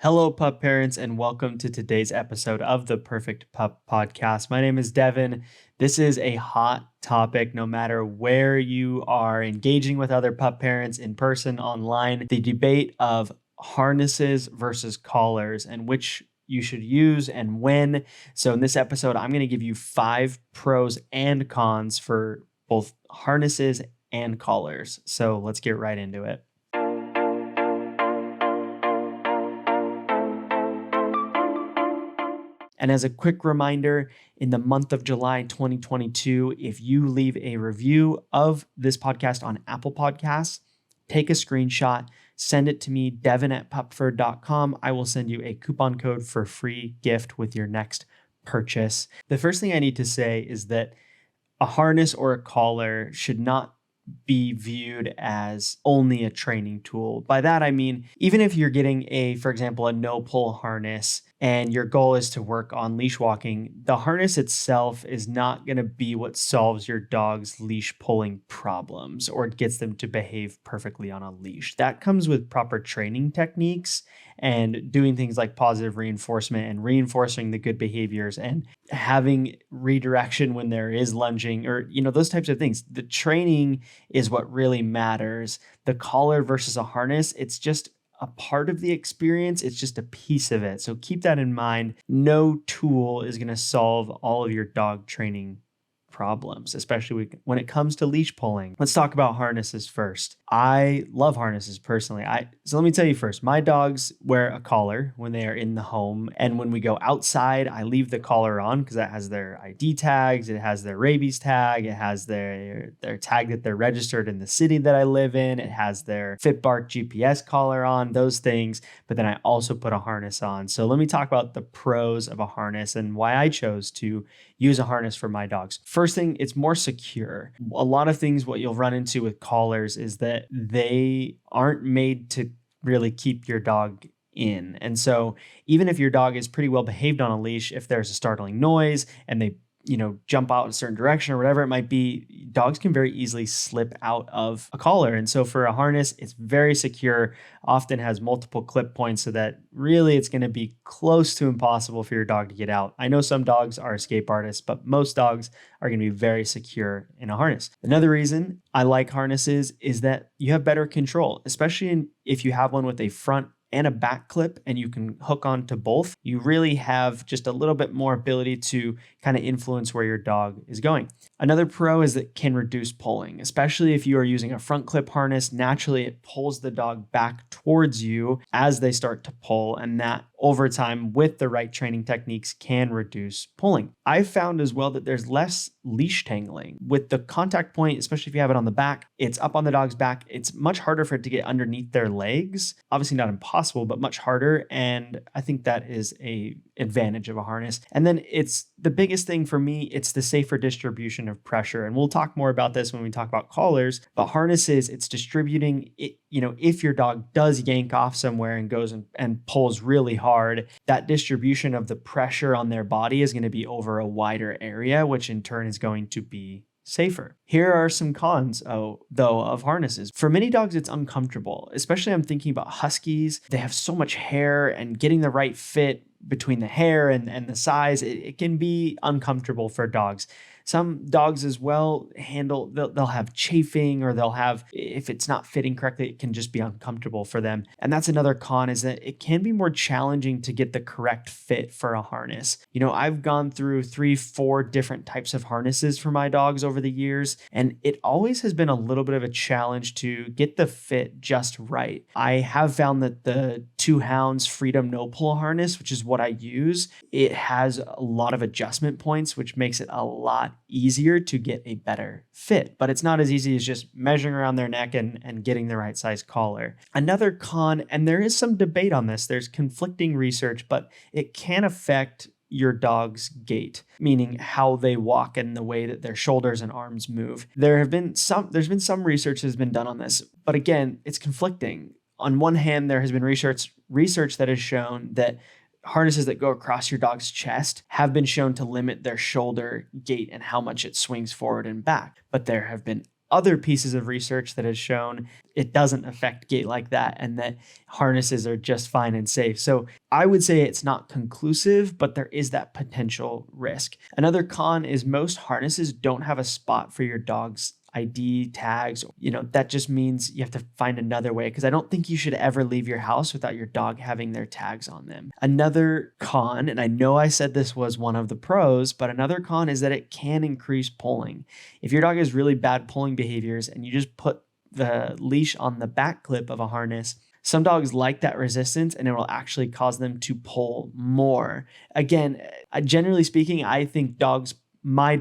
Hello, pup parents, and welcome to today's episode of the Perfect Pup Podcast. My name is Devin. This is a hot topic no matter where you are engaging with other pup parents in person, online. The debate of harnesses versus collars and which you should use and when. So, in this episode, I'm going to give you 5 pros and cons for both harnesses and collars. So, let's get right into it. And as a quick reminder, in the month of July 2022, if you leave a review of this podcast on Apple Podcasts, take a screenshot, send it to me, devin@pupford.com. I will send you a coupon code for free gift with your next purchase. The first thing I need to say is that a harness or a collar should not be viewed as only a training tool. By that, I mean, even if you're getting for example, a no pull harness and your goal is to work on leash walking, the harness itself is not going to be what solves your dog's leash pulling problems or gets them to behave perfectly on a leash. That comes with proper training techniques and doing things like positive reinforcement and reinforcing the good behaviors and having redirection when there is lunging or, those types of things. The training is what really matters. The collar versus a harness, it's just a part of the experience. It's just a piece of it. So keep that in mind. No tool is going to solve all of your dog training problems, especially when it comes to leash pulling. Let's talk about harnesses first. I love harnesses personally. So let me tell you first, my dogs wear a collar when they are in the home. And when we go outside, I leave the collar on because that has their ID tags. It has their rabies tag. It has their tag that they're registered in the city that I live in. It has their FitBark GPS collar on, those things. But then I also put a harness on. So let me talk about the pros of a harness and why I chose to use a harness for my dogs. First thing, it's more secure. A lot of things, what you'll run into with collars is that they aren't made to really keep your dog in. And so even if your dog is pretty well behaved on a leash, if there's a startling noise and they jump out in a certain direction or whatever it might be, dogs can very easily slip out of a collar. And so for a harness, it's very secure, often has multiple clip points so that really it's going to be close to impossible for your dog to get out. I know some dogs are escape artists, but most dogs are going to be very secure in a harness. Another reason I like harnesses is that you have better control, especially if you have one with a front and a back clip and you can hook on to both. You really have just a little bit more ability to kind of influence where your dog is going. Another pro is that it can reduce pulling, especially if you are using a front clip harness. Naturally, it pulls the dog back towards you as they start to pull, and that over time with the right training techniques can reduce pulling. I've found as well that there's less leash tangling. With the contact point, especially if you have it on the back, it's up on the dog's back. It's much harder for it to get underneath their legs. Obviously not impossible, but much harder. And I think that is a advantage of a harness. And then it's the biggest thing for me, it's the safer distribution of pressure. And we'll talk more about this when we talk about collars, but harnesses, it's distributing it. If your dog does yank off somewhere and goes and pulls really hard, that distribution of the pressure on their body is going to be over a wider area, which in turn is going to be safer. Here are some cons, though, of harnesses. For many dogs, it's uncomfortable, especially I'm thinking about huskies. They have so much hair, and getting the right fit between the hair and the size, it can be uncomfortable for dogs. Some dogs as well they'll have chafing, or they'll have, if it's not fitting correctly, it can just be uncomfortable for them. And that's another con, is that it can be more challenging to get the correct fit for a harness. I've gone through 3-4 different types of harnesses for my dogs over the years, and it always has been a little bit of a challenge to get the fit just right. I have found that the 2 Hounds Freedom No Pull harness, which is what I use, it has a lot of adjustment points, which makes it a lot easier to get a better fit. But it's not as easy as just measuring around their neck and getting the right size collar. Another con, and there is some debate on this, there's conflicting research, but it can affect your dog's gait, meaning how they walk and the way that their shoulders and arms move. There's been some research that's been done on this, but again, it's conflicting. On one hand, there has been research that has shown that harnesses that go across your dog's chest have been shown to limit their shoulder gait and how much it swings forward and back. But there have been other pieces of research that has shown it doesn't affect gait like that and that harnesses are just fine and safe. So I would say it's not conclusive, but there is that potential risk. Another con is most harnesses don't have a spot for your dog's ID tags. That just means you have to find another way, because I don't think you should ever leave your house without your dog having their tags on them. Another con, and I know I said this was one of the pros, but another con is that it can increase pulling. If your dog has really bad pulling behaviors and you just put the leash on the back clip of a harness, some dogs like that resistance and it will actually cause them to pull more. Again, generally speaking, I think my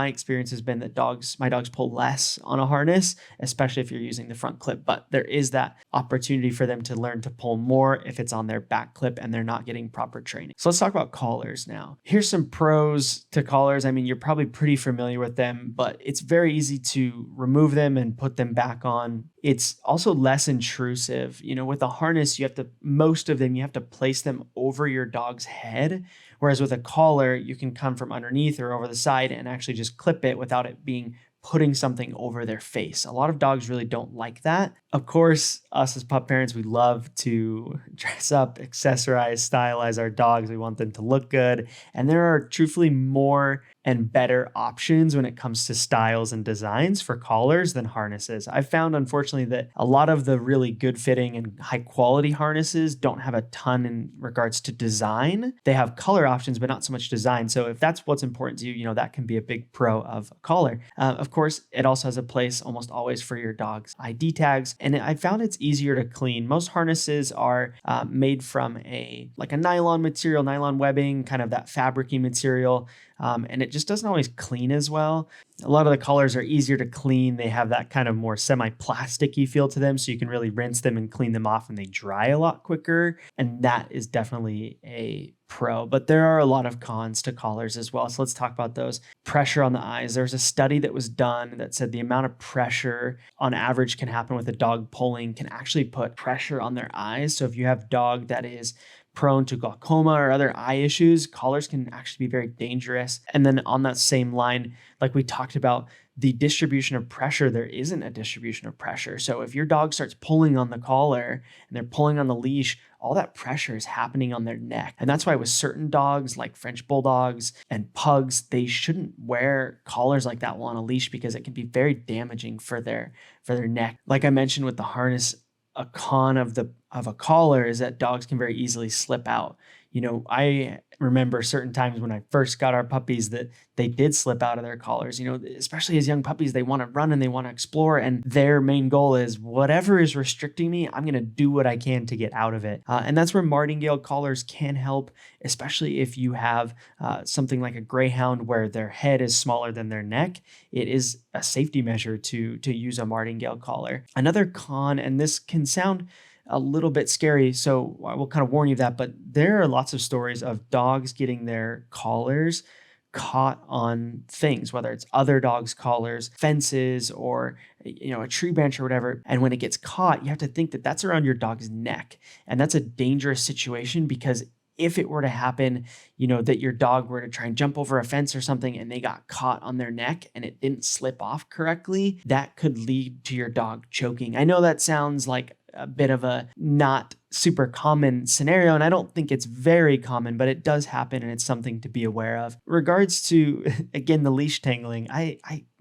experience has been that my dogs pull less on a harness, especially if you're using the front clip, but there is that opportunity for them to learn to pull more if it's on their back clip and they're not getting proper training. So let's talk about collars now. Here's some pros to collars. I mean, you're probably pretty familiar with them, but it's very easy to remove them and put them back on. It's also less intrusive. With a harness, most of them, you have to place them over your dog's head. Whereas with a collar, you can come from underneath or over the side and actually just clip it without it being putting something over their face. A lot of dogs really don't like that. Of course, us as pup parents, we love to dress up, accessorize, stylize our dogs. We want them to look good. And there are truthfully more and better options when it comes to styles and designs for collars than harnesses. I've found, unfortunately, that a lot of the really good fitting and high quality harnesses don't have a ton in regards to design. They have color options, but not so much design. So if that's what's important to you, that can be a big pro of a collar. Of course, it also has a place almost always for your dog's ID tags. And I found it's easier to clean. Most harnesses are made from a nylon material, nylon webbing, kind of that fabricy material. And it just doesn't always clean as well. A lot of the collars are easier to clean. They have that kind of more semi-plasticky feel to them, so you can really rinse them and clean them off and they dry a lot quicker. And that is definitely a pro. But there are a lot of cons to collars as well. So let's talk about those. Pressure on the eyes. There's a study that was done that said the amount of pressure on average can happen with a dog pulling can actually put pressure on their eyes. So if you have a dog that is prone to glaucoma or other eye issues, collars can actually be very dangerous. And then on that same line, like we talked about, the distribution of pressure, there isn't a distribution of pressure. So if your dog starts pulling on the collar and they're pulling on the leash, all that pressure is happening on their neck. And that's why with certain dogs like French bulldogs and pugs, they shouldn't wear collars like that while on a leash, because it can be very damaging for their neck. Like I mentioned with the harness, a con of a collar is that dogs can very easily slip out. I remember certain times when I first got our puppies that they did slip out of their collars. Especially as young puppies, they want to run and they want to explore, and their main goal is whatever is restricting me, I'm going to do what I can to get out of it. And that's where martingale collars can help, especially if you have something like a greyhound where their head is smaller than their neck. It is a safety measure to use a martingale collar. Another con, and this can sound a little bit scary, so I will kind of warn you of that, but there are lots of stories of dogs getting their collars caught on things, whether it's other dogs' collars, fences, or a tree branch or whatever. And when it gets caught, you have to think that that's around your dog's neck. And that's a dangerous situation, because if it were to happen, that your dog were to try and jump over a fence or something and they got caught on their neck and it didn't slip off correctly, that could lead to your dog choking. I know that sounds like a bit of a not super common scenario, and I don't think it's very common, but it does happen and it's something to be aware of. Regards to, again, the leash tangling,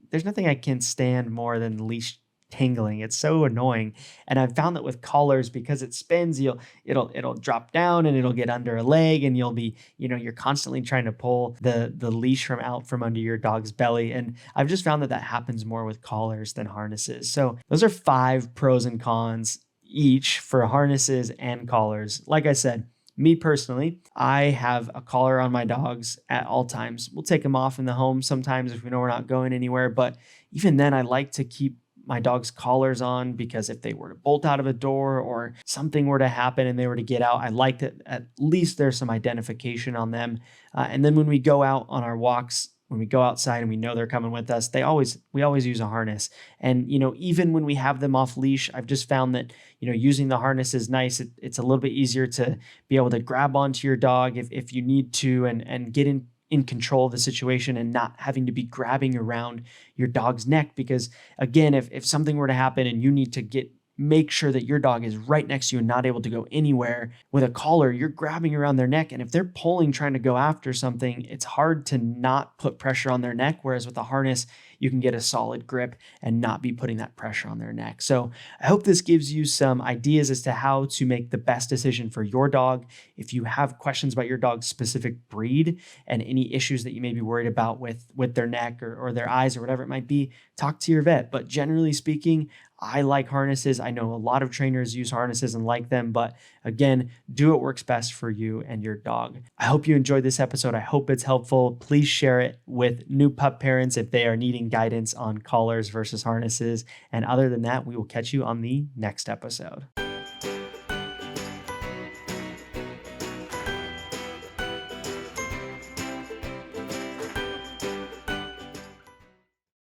there's nothing I can stand more than leash tangling. It's so annoying. And I've found that with collars, because it spins, it'll drop down and it'll get under a leg, and you'll be, you're constantly trying to pull the leash from under your dog's belly. And I've just found that happens more with collars than harnesses. So those are 5 pros and cons each for harnesses and collars. Like I said, me personally, I have a collar on my dogs at all times. We'll take them off in the home sometimes if we know we're not going anywhere. But even then, I like to keep my dog's collars on, because if they were to bolt out of a door or something were to happen and they were to get out, I like that at least there's some identification on them. And then when we go out on our walks, when we go outside and we know they're coming with us, we always use a harness. And, even when we have them off leash, I've just found that, using the harness is nice. It's a little bit easier to be able to grab onto your dog if you need to, and get in control of the situation and not having to be grabbing around your dog's neck. Because again, if something were to happen and you need to make sure that your dog is right next to you and not able to go anywhere, with a collar, you're grabbing around their neck. And if they're pulling, trying to go after something, it's hard to not put pressure on their neck. Whereas with a harness, you can get a solid grip and not be putting that pressure on their neck. So I hope this gives you some ideas as to how to make the best decision for your dog. If you have questions about your dog's specific breed and any issues that you may be worried about with their neck or their eyes or whatever it might be, talk to your vet. But generally speaking, I like harnesses. I know a lot of trainers use harnesses and like them, but again, do what works best for you and your dog. I hope you enjoyed this episode. I hope it's helpful. Please share it with new pup parents if they are needing guidance on collars versus harnesses. And other than that, we will catch you on the next episode.